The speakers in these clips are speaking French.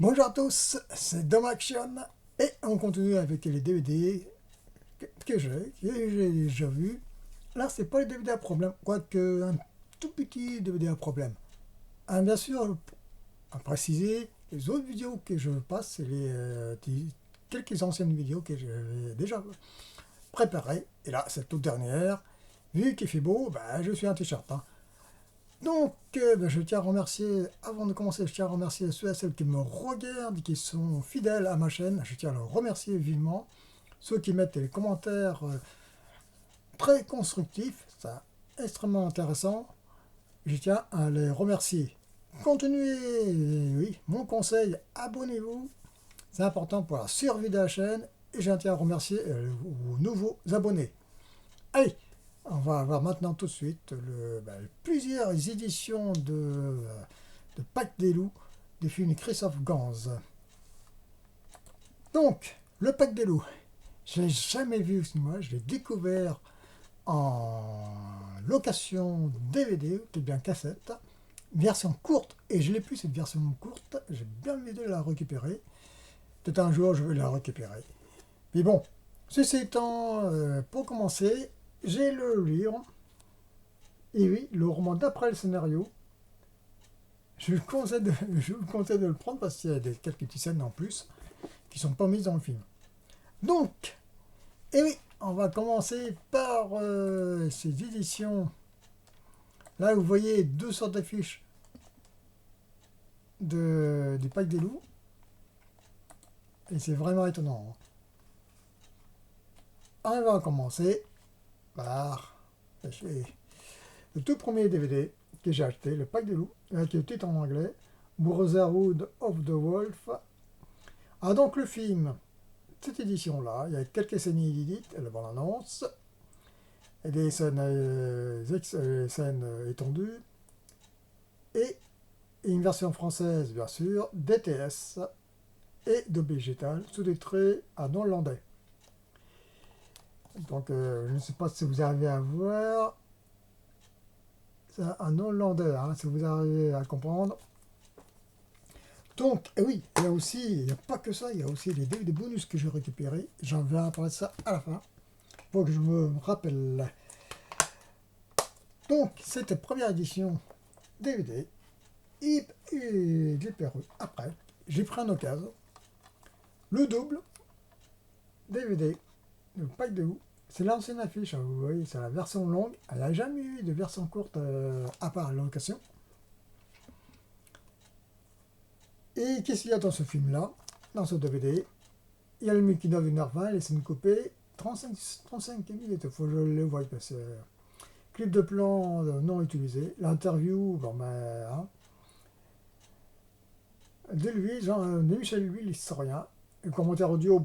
Bonjour à tous, c'est Dom Action et on continue avec les DVD que j'ai déjà vus. Là, c'est pas les DVD à problème, quoique un tout petit DVD à problème. Bien sûr, à préciser, les autres vidéos que je passe, c'est quelques anciennes vidéos que j'avais déjà préparées. Et là, cette toute dernière, vu qu'il fait beau, je suis un t-shirt. Donc, je tiens à remercier, avant de commencer, je tiens à remercier ceux et celles qui me regardent, qui sont fidèles à ma chaîne. Je tiens à les remercier vivement. Ceux qui mettent des commentaires très constructifs, c'est extrêmement intéressant. Je tiens à les remercier. Continuez, oui, mon conseil, abonnez-vous. C'est important pour la survie de la chaîne. Et je tiens à remercier vos nouveaux abonnés. Allez, on va voir maintenant tout de suite plusieurs éditions de Pacte des loups des films de Christophe Gans. Donc, le Pacte des loups, je ne l'ai jamais vu au cinéma, je l'ai découvert en location DVD, ou bien cassette, version courte, et je l'ai plus cette version courte, j'ai bien envie de la récupérer. Peut-être un jour je vais la récupérer. Mais bon, ceci étant, pour commencer, j'ai le livre. Et oui, le roman d'après le scénario, je vous conseille de le prendre parce qu'il y a quelques petites scènes en plus qui ne sont pas mises dans le film. Donc, et oui, on va commencer par ces éditions. Là, vous voyez deux sortes d'affiches du Pacte des loups. Et c'est vraiment étonnant. On va commencer par le tout premier DVD que j'ai acheté, le Pacte des loups, avec le titre en anglais, Brotherhood of the Wolf. Ah, donc le film, cette édition-là, il y a quelques scènes inédites, la bande-annonce, et des scènes, scènes étendues, et une version française, bien sûr, DTS et de végétal, sous-titré en hollandais. Donc, je ne sais pas si vous arrivez à voir, c'est en hollandais, si vous arrivez à comprendre. Donc, oui, il y a aussi, il n'y a pas que ça, il y a aussi des DVD bonus que j'ai récupérés. J'en vais en parler de ça à la fin, pour que je me rappelle. Donc, cette première édition DVD, et j'ai perdu après. J'ai pris en occasion le double DVD, le Pacte des loups. C'est l'ancienne affiche, vous voyez, c'est la version longue. Elle n'a jamais eu de version courte à part la location. Et qu'est-ce qu'il y a dans ce film-là, dans ce DVD? Il y a le making-of 1h20, les scènes coupées, 35 minutes, il faut que je le voie parce que clip de plan non utilisé, l'interview, de lui, de Michel lui, l'historien, le commentaire audio,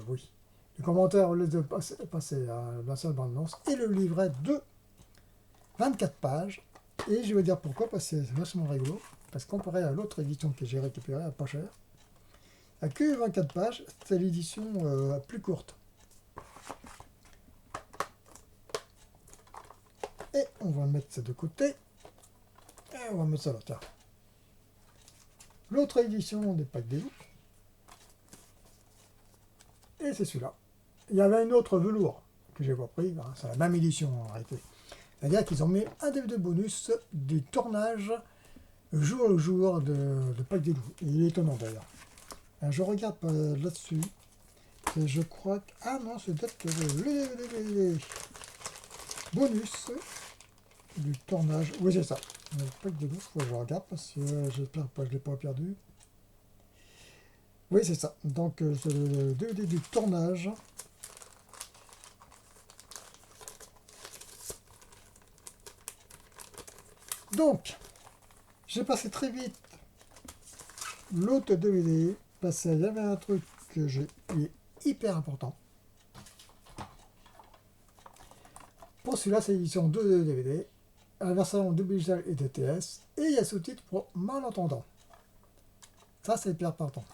oui. Le commentaire, au lieu de passer à la seule bande-annonce, et le livret de 24 pages. Et je vais dire pourquoi, parce que c'est vachement rigolo. Parce que comparé à l'autre édition que j'ai récupérée à pas cher, il n'y a que 24 pages, c'est l'édition plus courte. Et on va mettre ça de côté. Et on va mettre ça là, tiens. L'autre édition des Pactes des loups. Et c'est celui-là. Il y avait une autre velours que j'ai pas pris, c'est la même édition en réalité. C'est-à-dire qu'ils ont mis un DVD bonus du tournage jour le jour de Pacte des loups. Et il est étonnant d'ailleurs. Je regarde là-dessus. Et je crois que. Ah non, c'est peut-être que le DVD bonus du tournage. Oui, c'est ça. Le Pacte des loups, faut que je regarde parce que j'espère que je ne l'ai pas perdu. Oui, c'est ça. Donc, c'est le DVD du tournage. Donc, j'ai passé très vite l'autre DVD parce qu'il y avait un truc que j'ai hyper important. Pour celui-là, c'est l'édition 2 de DVD, la version double digital et DTS, et il y a sous-titres pour malentendants. Ça, c'est hyper important.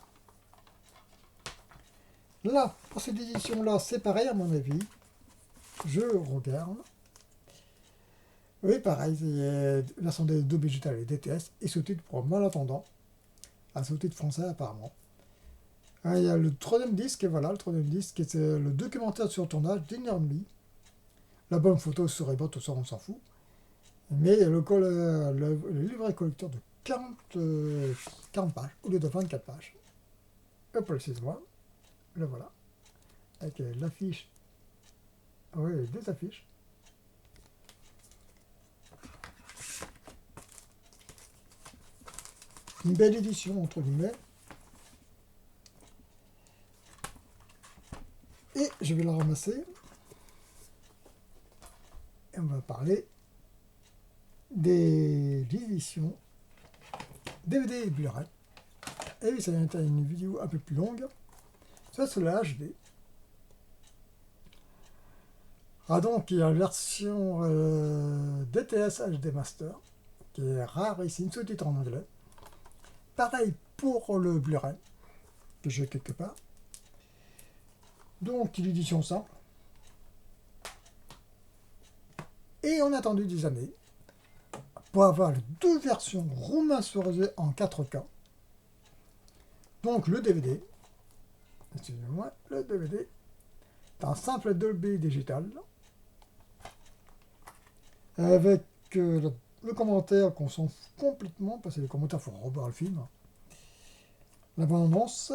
Là, pour cette édition-là, c'est pareil à mon avis. Je regarde. Oui, pareil, c'est version double digital et DTS, et sous-titres pour malentendants. à sous-titre français apparemment. Il y a le troisième disque, et voilà, le troisième disque, c'est le documentaire sur le tournage d'Inner Me. L'album photo storyboard, tout ça on s'en fout. Mais le livret collecteur de 40 pages, au lieu de 24 pages. Hop, précise-moi. Le voilà. Avec l'affiche. Oui, des affiches. Une belle édition, entre guillemets. Et je vais la ramasser. Et on va parler des éditions DVD et Blu-ray. Et oui, ça va être une vidéo un peu plus longue. Ça, c'est la HD. Ah donc, il y a la version DTS HD Master, qui est rare ici, une sous-titre en anglais. Pareil pour le Blu-ray, que j'ai quelque part. Donc, l'édition simple. Et on a attendu des années pour avoir les deux versions remasterisées en 4K. Donc, le DVD, excusez-moi, le DVD, c'est un simple Dolby Digital, avec le commentaire qu'on s'en fout complètement, parce que les commentaires, il faut revoir le film, la bande-annonce,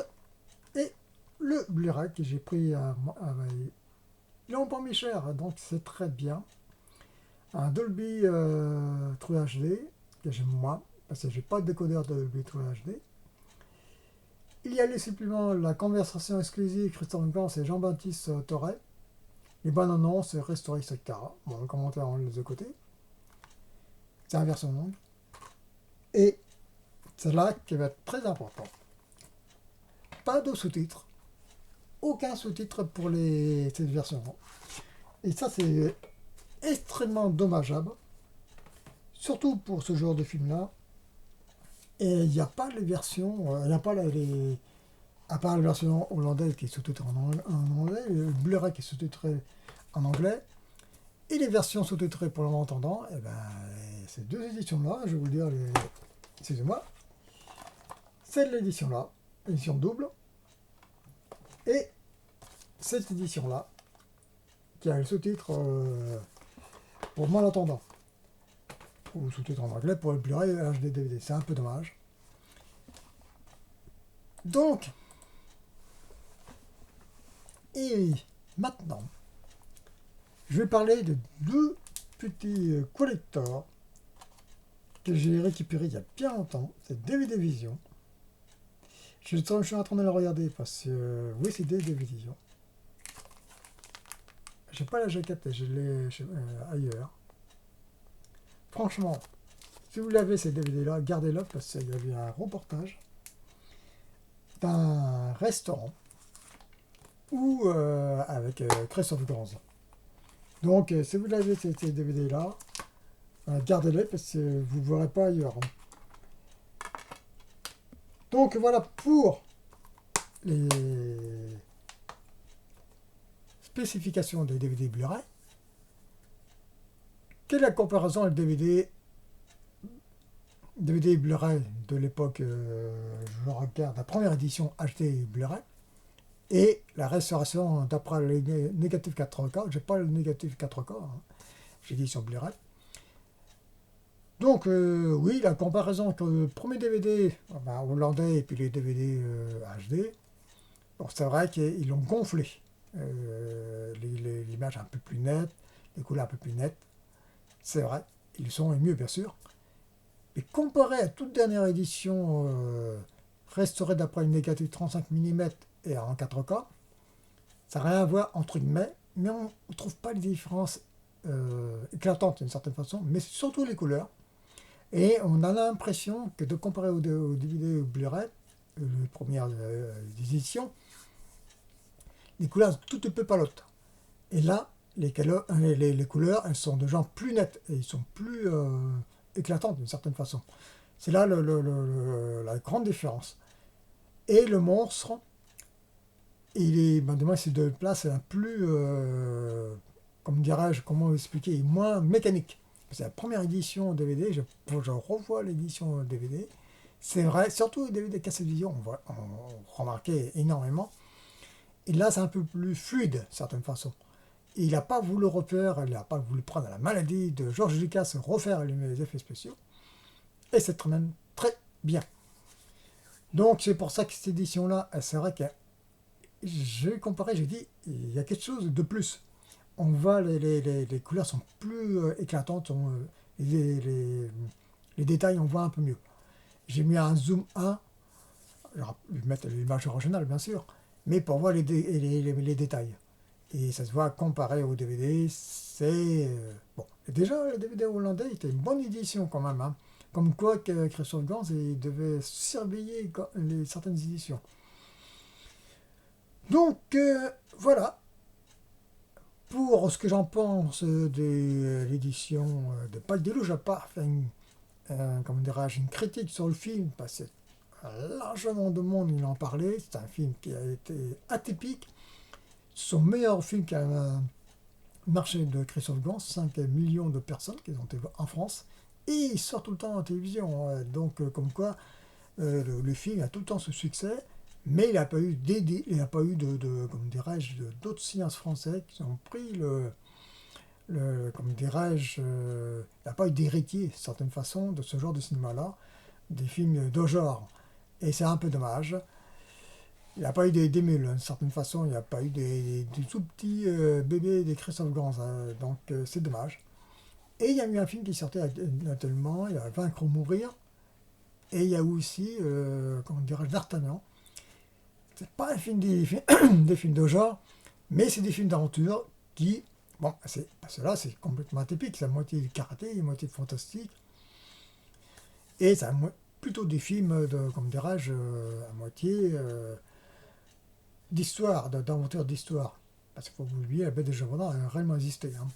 et le Blu-ray que j'ai pris ils l'ont pas mis cher, donc c'est très bien. Un Dolby True HD, que j'aime moins, parce que j'ai pas de décodeur de Dolby True HD. Il y a les suppléments, la conversation exclusive Christophe Gans et Jean-Baptiste Torret, les bonnes annonces, restaurées, etc. Bon, le commentaire, on les a de côté. C'est la version longue. Et c'est là qui va être très important. Pas de sous-titres. Aucun sous-titre pour cette version. Et ça, c'est extrêmement dommageable. Surtout pour ce genre de film-là. Et il n'y a pas les versions, il n'y a pas à part la version hollandaise qui est sous-titrée en anglais, le Blu-ray qui est sous-titré en anglais, et les versions sous-titrées pour le malentendant, et ben, ces deux éditions-là, je vais vous dire, excusez-moi, c'est l'édition-là, édition double, et cette édition-là, qui a le sous-titre pour malentendant, ou sous-titre en anglais pour le Blu-ray HD DVD, c'est un peu dommage. Donc, et maintenant, je vais parler de deux petits collectors que j'ai récupérés il y a bien longtemps. C'est DVD Vision. Je suis en train de le regarder parce que, oui, c'est DVD Vision. J'ai pas la jaquette, je l'ai ailleurs. Franchement, si vous l'avez ces DVD-là, gardez-le parce qu'il y avait un reportage d'un restaurant ou avec Christophe Gans. Donc, si vous avez ces DVD-là, gardez-les parce que vous ne verrez pas ailleurs. Donc, voilà pour les spécifications des DVD Blu-ray. Quelle est la comparaison avec DVD Blu-ray de l'époque, je regarde la première édition HD Blu-ray, et la restauration d'après le négatif 4K. J'ai pas le négatif 4K, hein. J'ai dit sur Blu-ray. Donc, oui, la comparaison entre le premier DVD hollandais et puis les DVD HD, bon, c'est vrai qu'ils l'ont gonflé. L'image un peu plus nette, les couleurs un peu plus nettes. C'est vrai, ils sont mieux, bien sûr. Mais comparé à toute dernière édition restaurée d'après le négatif 35 mm et en 4K, ça n'a rien à voir entre guillemets, mais on ne trouve pas les différences éclatantes d'une certaine façon, mais surtout les couleurs. Et on a l'impression que de comparer au DVD ou Blu-ray, les premières éditions, les couleurs tout un peu palotes. Et là, les couleurs, elles sont de genre plus nettes et ils sont plus éclatantes d'une certaine façon. C'est là la grande différence. Et le monstre, demain c'est de place, c'est un plus, comme dirais-je, comment expliquer, moins mécanique. C'est la première édition DVD, je revois l'édition DVD, C'est vrai, surtout les DVD cassette vidéo, on remarquait énormément. Et là, c'est un peu plus fluide, de certaine façon. Il n'a pas voulu refaire, il n'a pas voulu prendre la maladie de George Lucas, refaire les effets spéciaux. Et c'est très, même très bien. Donc c'est pour ça que cette édition-là, c'est vrai que j'ai comparé, j'ai dit, il y a quelque chose de plus. On voit les couleurs sont plus éclatantes, les détails on voit un peu mieux. J'ai mis un zoom 1, je vais mettre l'image originale bien sûr, mais pour voir les détails. Et ça se voit comparé au DVD, c'est... bon, et déjà le DVD hollandais était une bonne édition quand même, hein. Comme quoi que Christophe Gans il devait surveiller certaines éditions. Donc voilà, pour ce que j'en pense de l'édition de Pâques des Loups, je n'ai pas fait comment dirais-je, une critique sur le film, parce que largement de monde il en parlait. C'est un film qui a été atypique. Son meilleur film qui a marché de Christophe Gans, 5 millions de personnes qui ont été en France, et il sort tout le temps en télévision. Donc comme quoi le film a tout le temps ce succès, mais il n'a pas eu comme dirais-je, d'autres cinéastes français qui ont pris comme dirais-je, il n'y a pas eu d'héritier, de certaine façon, de ce genre de cinéma-là, des films de genre. Et c'est un peu dommage. Il n'y a pas eu d'émules, d'une certaine façon, il n'y a pas eu des tout petits bébés des Christophe Gans, hein, donc c'est dommage. Et il y a eu un film qui sortait actuellement, il y a Vaincre ou Mourir, et il y a aussi, comment dirais-je, D'Artagnan. C'est pas un film des films de genre, mais c'est des films d'aventure qui, bon, parce que là c'est complètement atypique, c'est à moitié du karaté, à moitié de fantastique, et c'est plutôt des films de, comme dirais-je, à moitié d'histoire, d'aventure d'histoire. Parce qu'il faut vous oublier, la bête de Gévaudan a réellement existé. Hein.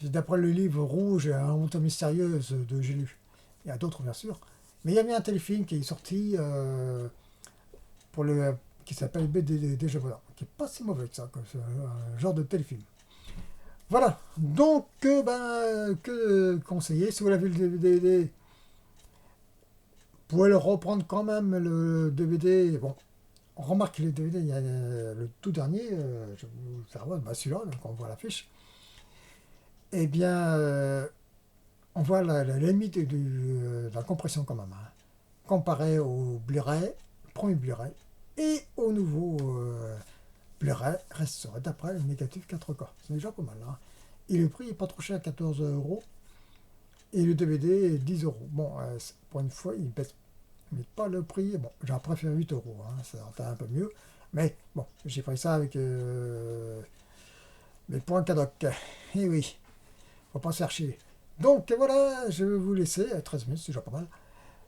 D'après le livre Rouge et Aventure mystérieuse de j'ai lu. Il y a d'autres bien sûr. Mais il y avait un téléfilm qui est sorti qui s'appelle Bête des Gévaudan, qui n'est pas si mauvais que ça, c'est un genre de téléfilm. Voilà, donc que conseiller, si vous l'avez le DVD, vous pouvez le reprendre quand même le DVD. Bon, on remarque que les DVD, il y a le tout dernier, je vais vous faire voir, celui-là, donc on voit l'affiche. Eh bien, on voit la limite de la compression quand même, hein, comparé au Blu-ray, premier Blu-ray, et au nouveau Blu-ray, reste d'après le négatif 4K. C'est déjà pas mal. Hein. Et le prix n'est pas trop cher, 14 euros. Et le DVD, 10 euros. Bon, pour une fois, il baisse mais pas le prix. Bon, j'en préfère 8 euros, hein, ça entend un peu mieux. Mais bon, j'ai pris ça avec mes points cadoc. Et oui, faut pas se faire chier. Donc voilà, je vais vous laisser, 13 minutes, c'est déjà pas mal.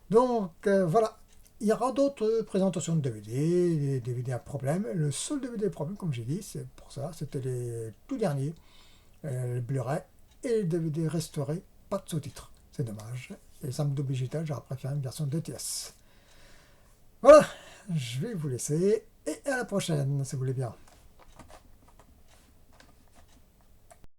Donc voilà, il y aura d'autres présentations de DVD, des DVD à problème. Le seul DVD à problème, comme j'ai dit, c'est pour ça, c'était les tout derniers, le Blu-ray et les DVD restaurés, pas de sous-titres. C'est dommage. Et ça me double digital, j'aurais préféré une version DTS. Voilà, je vais vous laisser et à la prochaine, si vous voulez bien.